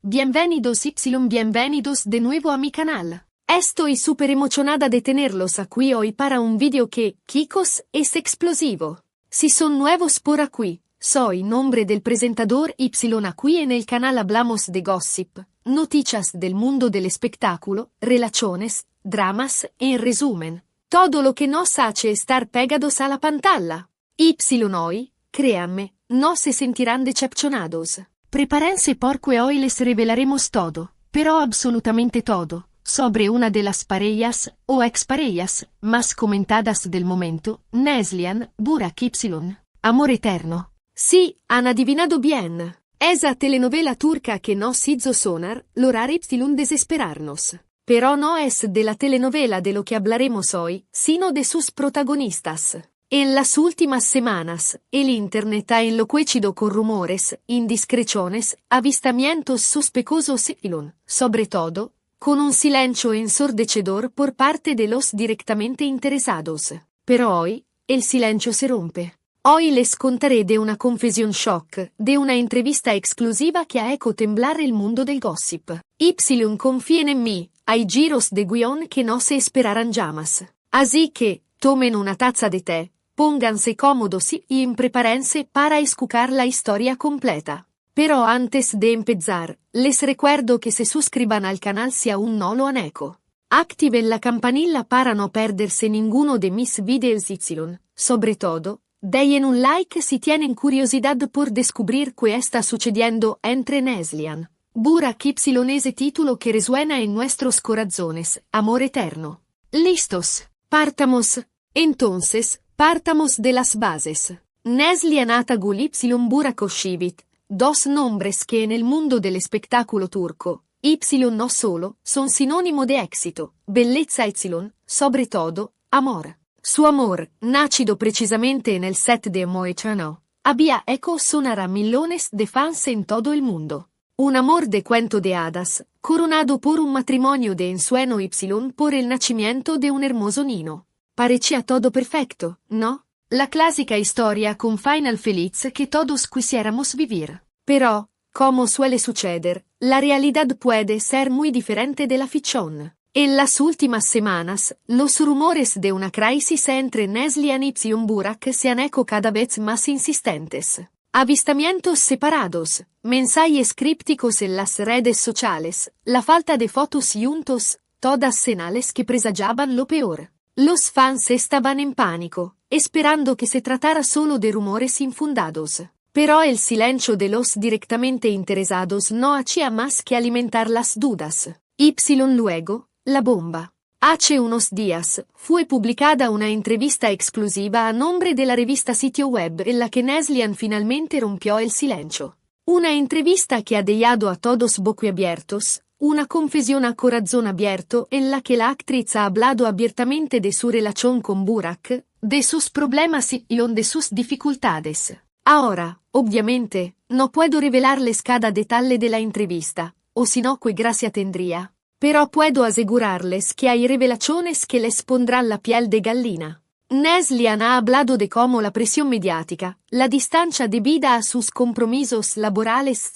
Bienvenidos bienvenidos de nuevo a mi canal. Estoy súper emocionada de tenerlos aquí hoy para un video que, chicos, es explosivo. Si son nuevos por aquí, soy nombre del presentador Y aquí en el canal hablamos de gossip, noticias del mundo del espectáculo, relaciones, dramas, en resumen, todo lo que nos hace estar pegados a la pantalla. Y hoy, créanme, no se sentirán decepcionados. Prepárense porque hoy les revelaremos todo, pero absolutamente todo, sobre una de las parejas, o exparejas, más comentadas del momento, Neslihan, Burak Y. Amor eterno. Sí, han adivinado bien. Esa telenovela turca que nos hizo sonar, lograr Y desesperarnos. Pero no es de la telenovela de lo que hablaremos hoy, sino de sus protagonistas. En las últimas semanas, el internet ha enloquecido con rumores, indiscreciones, avistamientos sospechosos y, sobre todo, con un silencio ensordecedor por parte de los directamente interesados. Pero hoy, el silencio se rompe. Hoy les contaré de una confesión shock, de una entrevista exclusiva que ha hecho temblar el mundo del gossip. Y confíen en mí, hay giros de guión que no se esperarán jamás. Así que, tomen una taza de té, pónganse cómodos y prepárense para escuchar la historia completa. Pero antes de empezar, les recuerdo que se suscriban al canal si aún no lo han hecho. Activen la campanilla para no perderse ninguno de mis videos Y. Sobre todo, dejen un like si tienen curiosidad por descubrir qué está sucediendo entre Neslihan, Burak Y. Ese título que resuena en nuestros corazones, amor eterno. ¿Listos? Partamos. Entonces, partamos de las bases. Neslihan Atagul Y. Burakoshivit, dos nombres que en el mundo del espectáculo turco, Y no solo, son sinónimo de éxito, bellezza Y, sobre todo, amor. Su amor, nacido precisamente en el set de Amor Eterno, había hecho sonar a millones de fans en todo el mundo. Un amor de cuento de hadas, coronado por un matrimonio de ensueño Y por el nacimiento de un hermoso niño. Parecía todo perfecto, ¿no? La clásica historia con final feliz que todos quisiéramos vivir. Pero, como suele suceder, la realidad puede ser muy diferente de la ficción. En las últimas semanas, los rumores de una crisis entre Neslihan y Burak se han hecho cada vez más insistentes. Avistamientos separados, mensajes crípticos en las redes sociales, la falta de fotos juntos, todas señales que presagiaban lo peor. Los fans estaban en pánico, esperando que se tratara solo de rumores infundados. Pero el silencio de los directamente interesados no hacía más que alimentar las dudas. Y luego, la bomba. Hace unos días, fue publicada una entrevista exclusiva a nombre de la revista Sitio Web en la que Neslihan finalmente rompió el silencio. Una entrevista que ha dejado a todos boquiabiertos, una confesión a corazón abierto en la que la actriz ha hablado abiertamente de su relación con Burak, de sus problemas y de sus dificultades. Ahora, obviamente, no puedo revelarles cada detalle de la entrevista, o si no qué gracia tendría. Pero puedo asegurarles que hay revelaciones que les pondrán la piel de gallina. Neslihan ha hablado de cómo la presión mediática, la distancia debida a sus compromisos laborales,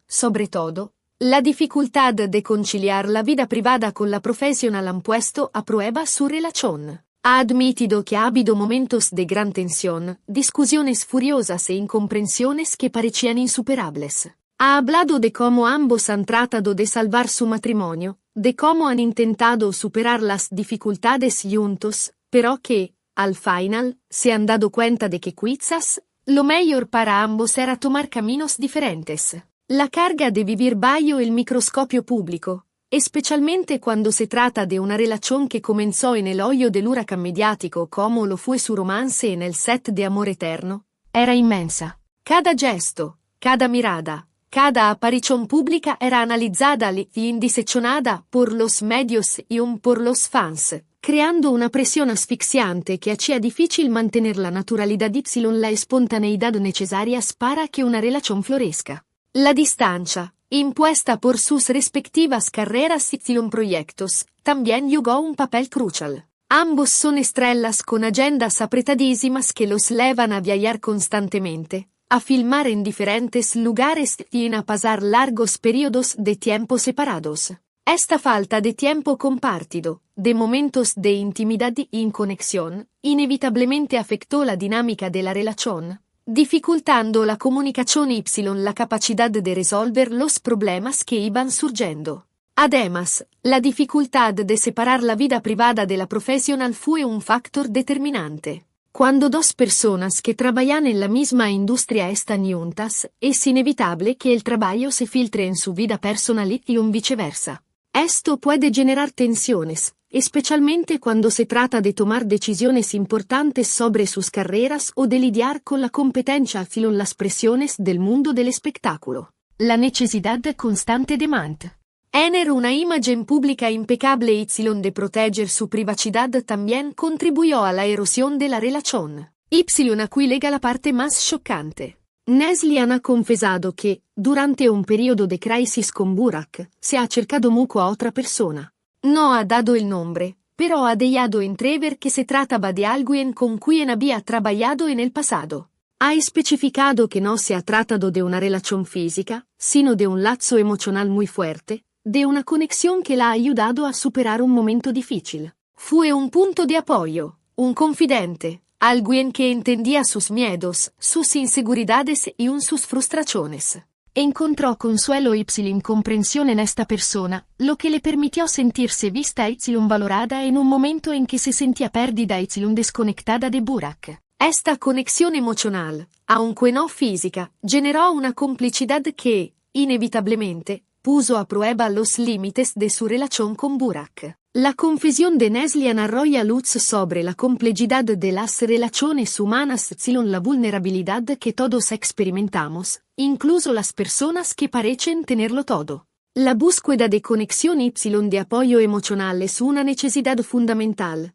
sobre todo, la dificultad de conciliar la vida privada con la profesional han puesto a prueba su relación. Ha admitido que ha habido momentos de gran tensión, discusiones furiosas e incomprensiones que parecían insuperables. Ha hablado de cómo ambos han tratado de salvar su matrimonio, de cómo han intentado superar las dificultades juntos, pero que, al final, se han dado cuenta de que quizás, lo mejor para ambos era tomar caminos diferentes. La carga de vivir bajo el microscopio público, especialmente cuando se trata de una relación que comenzó en el ojo del huracán mediático como lo fue su romance en el set de Amor Eterno, era inmensa. Cada gesto, cada mirada, cada aparición pública era analizada y diseccionada por los medios y por los fans, creando una presión asfixiante que hacía difícil mantener la naturalidad y la espontaneidad necesarias para que una relación florezca. La distancia, impuesta por sus respectivas carreras y proyectos, también jugó un papel crucial. Ambos son estrellas con agendas apretadísimas que los llevan a viajar constantemente, a filmar en diferentes lugares y a pasar largos periodos de tiempo separados. Esta falta de tiempo compartido, de momentos de intimidad y conexión, inevitablemente afectó la dinámica de la relación, dificultando la comunicación y la capacidad de resolver los problemas que iban surgiendo. Además, la dificultad de separar la vida privada de la profesional fue un factor determinante. Cuando dos personas que trabajan en la misma industria están juntas, es inevitable que el trabajo se filtre en su vida personal y viceversa. Esto puede generar tensiones, especialmente cuando se trata de tomar decisiones importantes sobre sus carreras o de lidiar con la competencia y las presiones del mundo del espectáculo. La necesidad constante de mantener una imagen pública impecable y de proteger su privacidad también contribuyó a la erosión de la relación. Y a cui lega la parte más choccante. Neslihan ha confesado que, durante un periodo de crisis con Burak, se ha acercado mucho a otra persona. No ha dado el nombre, pero ha dejado entrever que se trataba de alguien con quien había trabajado en el pasado. Ha especificado que no se ha tratado de una relación física, sino de un lazo emocional muy fuerte, de una conexión que la ha ayudado a superar un momento difícil. Fue un punto de apoyo, un confidente, alguien que entendía sus miedos, sus inseguridades y sus frustraciones. Encontró consuelo y comprensión en esta persona, lo que le permitió sentirse vista y valorada en un momento en que se sentía perdida y desconectada de Burak. Esta conexión emocional, aunque no física, generó una complicidad que, inevitablemente, puso a prueba los límites de su relación con Burak. La confesión de Neslihan arroja luz sobre la complejidad de las relaciones humanas y la vulnerabilidad que todos experimentamos, incluso las personas que parecen tenerlo todo. La búsqueda de conexión y de apoyo emocional es una necesidad fundamental,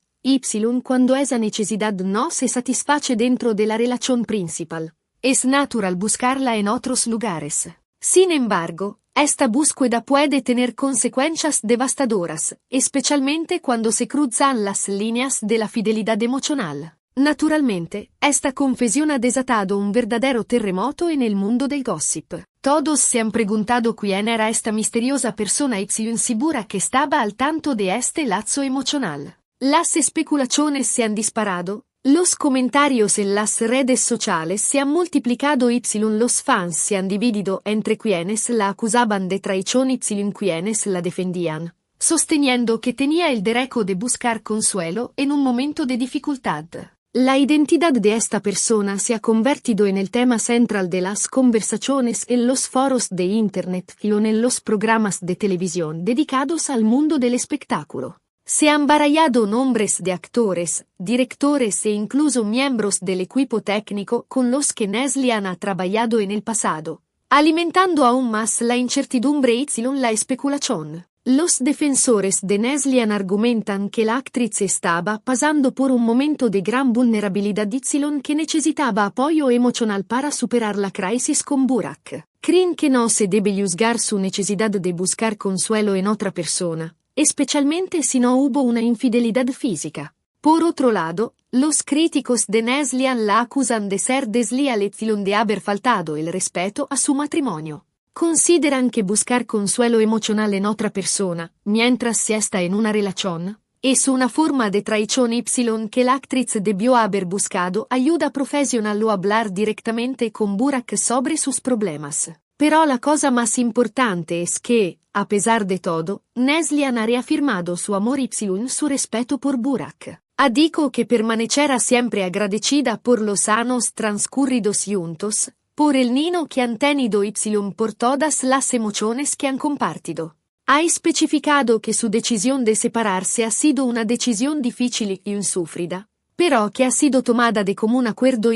cuando esa necesidad no se satisface dentro de la relación principal. Es natural buscarla en otros lugares. Sin embargo, esta búsqueda puede tener consecuencias devastadoras, especialmente cuando se cruzan las líneas de la fidelidad emocional. Naturalmente, esta confesión ha desatado un verdadero terremoto en el mundo del gossip. Todos se han preguntado quién era esta misteriosa persona insegura que estaba al tanto de este lazo emocional. Las especulaciones se han disparado. Los comentarios en las redes sociales se han multiplicado y los fans se han dividido entre quienes la acusaban de traición y quienes la defendían, sosteniendo que tenía el derecho de buscar consuelo en un momento de dificultad. La identidad de esta persona se ha convertido en el tema central de las conversaciones en los foros de Internet y en los programas de televisión dedicados al mundo del espectáculo. Se han barallado nombres de actores, directores e incluso miembros del equipo técnico con los que Neslihan ha trabajado en el pasado, alimentando aún más la incertidumbre y la especulación. Los defensores de Neslihan argumentan que la actriz estaba pasando por un momento de gran vulnerabilidad y que necesitaba apoyo emocional para superar la crisis con Burak. Creen que no se debe juzgar su necesidad de buscar consuelo en otra persona, especialmente si no hubo una infidelidad física. Por otro lado, los críticos de Neslihan la acusan de ser desleal y de haber faltado el respeto a su matrimonio. Consideran que buscar consuelo emocional en otra persona, mientras se está en una relación, es una forma de traición que la actriz debió haber buscado ayuda profesional o hablar directamente con Burak sobre sus problemas. Pero la cosa más importante es que, a pesar de todo, Neslihan ha reafirmado su amor y su respeto por Burak. Ha dicho que permanecerá siempre agradecida por los años transcurridos juntos, por el niño que han tenido y por todas las emociones que han compartido. Ha especificado que su decisión de separarse ha sido una decisión difícil y sufrida, pero que ha sido tomada de común acuerdo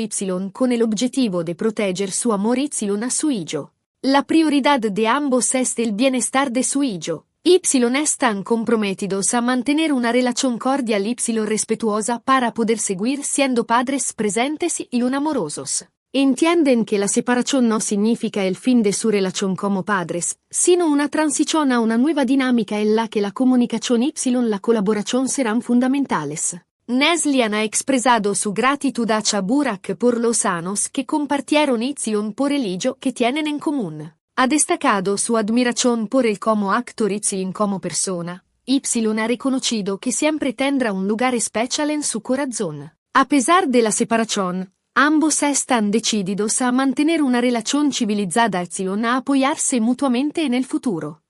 con el objetivo de proteger su amor a su hijo. La prioridad de ambos es el bienestar de su hijo. Están comprometidos a mantener una relación cordial y respetuosa para poder seguir siendo padres presentes y amorosos. Entienden que la separación no significa el fin de su relación como padres, sino una transición a una nueva dinámica en la que la comunicación y la colaboración serán fundamentales. Neslian ha expresado su gratitud hacia Burak por los años que compartieron y por el ello que tienen en común. Ha destacado su admiración por él como actor y como persona. Y ha reconocido que siempre tendrá un lugar especial en su corazón. A pesar de la separación, ambos están decididos a mantener una relación civilizada y a apoyarse mutuamente en el futuro.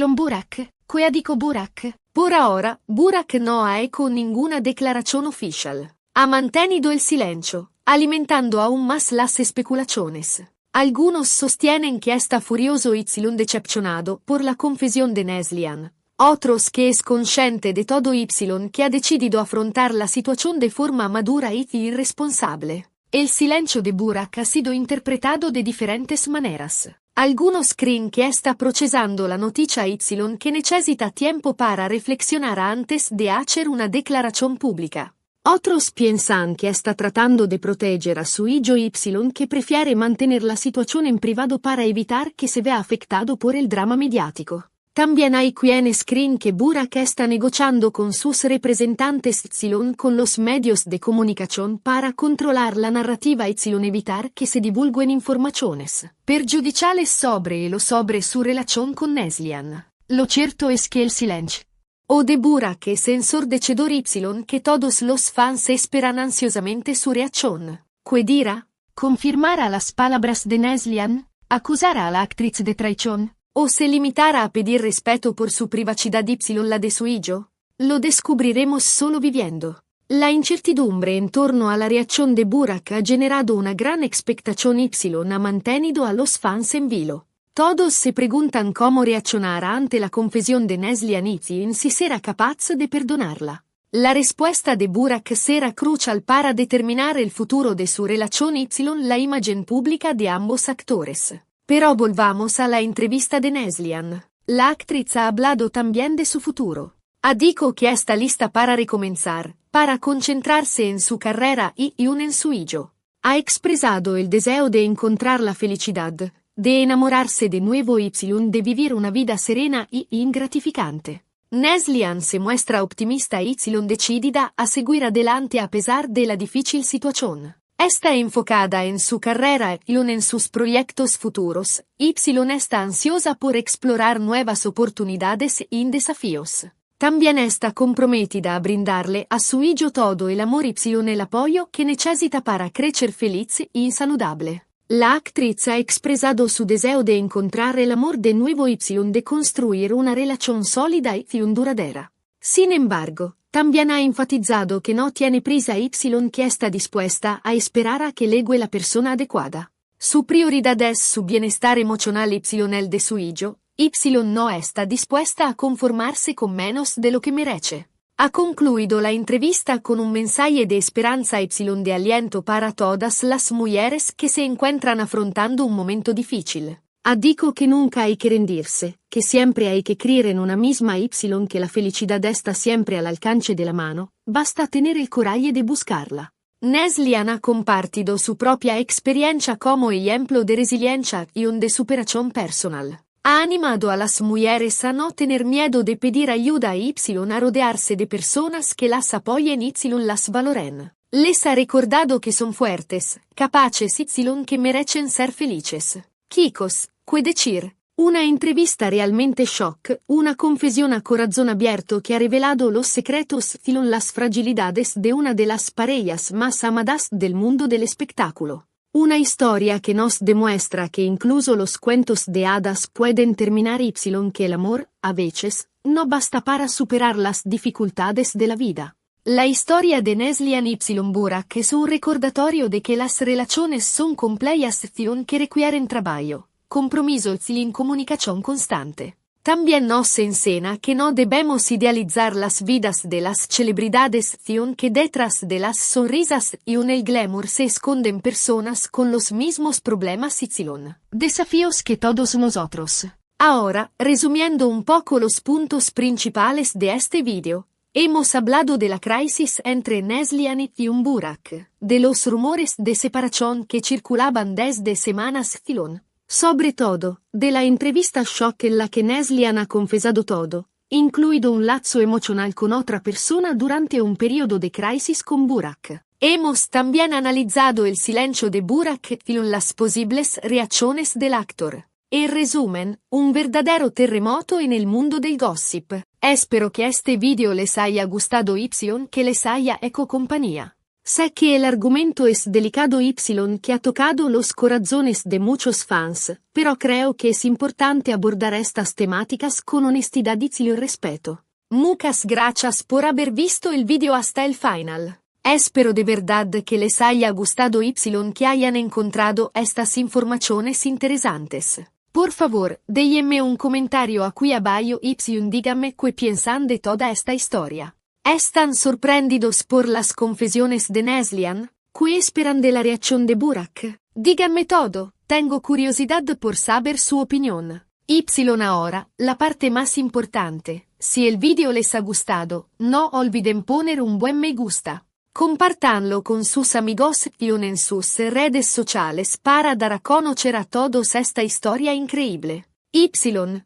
Burak, que dico Burak. Por ahora, Burak no ha hecho ninguna declaración oficial. Ha mantenido el silencio, alimentando aún más las especulaciones. Algunos sostienen que está furioso y decepcionado por la confesión de Neslian. Otros que es consciente de todo y que ha decidido afrontar la situación de forma madura y irresponsable. El silencio de Burak ha sido interpretado de diferentes maneras. Algunos creen que está procesando la noticia que necesita tiempo para reflexionar antes de hacer una declaración pública. Otros piensan que está tratando de proteger a su hijo que prefiere mantener la situación en privado para evitar que se vea afectado por el drama mediático. También hay quienes creen que Burak está negociando con sus representantes con los medios de comunicación para controlar la narrativa y evitar que se divulguen informaciones perjudiciales sobre su relación con Neslian. Lo cierto es que el silencio de Burak es ensordecedor que todos los fans esperan ansiosamente su reacción. ¿Qué dirá? ¿Confirmará las palabras de Neslian? ¿Acusará a la actriz de traición? ¿O se limitará a pedir respeto por su privacidad la de su hijo? Lo descubriremos solo viviendo. La incertidumbre en torno a la reacción de Burak ha generado una gran expectación ha mantenido a los fans en vilo. Todos se preguntan cómo reaccionará ante la confesión de Neslian y si será capaz de perdonarla. La respuesta de Burak será crucial para determinar el futuro de su relación y la imagen pública de ambos actores. Pero volvamos a la entrevista de Neslian. La actriz ha hablado también de su futuro. Ha dicho que está lista para recomenzar, para concentrarse en su carrera y en su hijo. Ha expresado el deseo de encontrar la felicidad, de enamorarse de nuevo y de vivir una vida serena y gratificante. Neslian se muestra optimista y decidida a seguir adelante a pesar de la difícil situación. Está enfocada en su carrera y en sus proyectos futuros, y está ansiosa por explorar nuevas oportunidades y desafíos. También está comprometida a brindarle a su hijo todo el amor y el apoyo que necesita para crecer feliz y saludable. La actriz ha expresado su deseo de encontrar el amor de nuevo y de construir una relación sólida y duradera. Sin embargo, también ha enfatizado que no tiene prisa que está dispuesta a esperar a que llegue la persona adecuada. Su prioridad es su bienestar emocional y el de su hijo. No está dispuesta a conformarse con menos de lo que merece. Ha concluido la entrevista con un mensaje de esperanza y de aliento para todas las mujeres que se encuentran afrontando un momento difícil. Ha dicho que nunca hay que rendirse, que siempre hay que creer en una misma que la felicidad está siempre al alcance de la mano, basta tener el coraje de buscarla. Neslian ha compartido su propia experiencia como ejemplo de resiliencia y de superación personal. Ha animado a las mujeres a no tener miedo de pedir ayuda y a rodearse de personas que las apoyen y las valoren. Les ha recordado que son fuertes, capaces y que merecen ser felices. Chicos, ¿qué decir? Una entrevista realmente shock, una confesión a corazón abierto que ha revelado los secretos y las fragilidades de una de las parejas más amadas del mundo del espectáculo. Una historia que nos demuestra que incluso los cuentos de hadas pueden terminar y que el amor, a veces, no basta para superar las dificultades de la vida. La historia de Neslian y Burak es un recordatorio de que las relaciones son complejas que requieren trabajo, compromiso y comunicación constante. También nos enseña que no debemos idealizar las vidas de las celebridades que detrás de las sonrisas y el glamour se esconden personas con los mismos problemas y desafíos que todos nosotros. Ahora, resumiendo un poco los puntos principales de este video, hemos hablado de la crisis entre Neslian y Burak, de los rumores de separación que circulaban desde semanas sobre todo, de la entrevista shock en la que Neslian ha confesado todo, incluido un lazo emocional con otra persona durante un periodo de crisis con Burak. Hemos también analizado el silencio de Burak en las posibles reacciones del actor. En resumen, un verdadero terremoto en el mundo del gossip. Espero que este video les haya gustado y que les haya hecho compañía. Sé que el argumento es delicado y que ha tocado los corazones de muchos fans, pero creo que es importante abordar estas temáticas con honestidad y respeto. Muchas gracias por haber visto el video hasta el final. Espero de verdad que les haya gustado y que hayan encontrado estas informaciones interesantes. Por favor, déjenme un comentario aquí abajo y díganme qué piensan de toda esta historia. ¿Están sorprendidos por las confesiones de Neslihan? ¿Qué esperan de la reacción de Burak? Díganme todo, tengo curiosidad por saber su opinión. Y ahora, la parte más importante. Si el video les ha gustado, no olviden poner un buen me gusta. Compartanlo con sus amigos y en sus redes sociales para dar a conocer a todos esta historia increíble. Y,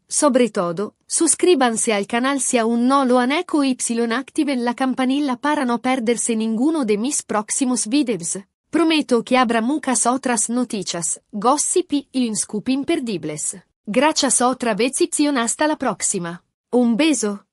sobre todo, suscríbanse al canal si aún no lo han hecho y activen la campanilla para no perderse ninguno de mis próximos videos. Prometo que habrá muchas otras noticias, gossip y un scoop imperdibles. Gracias otra vez y hasta la próxima. Un beso.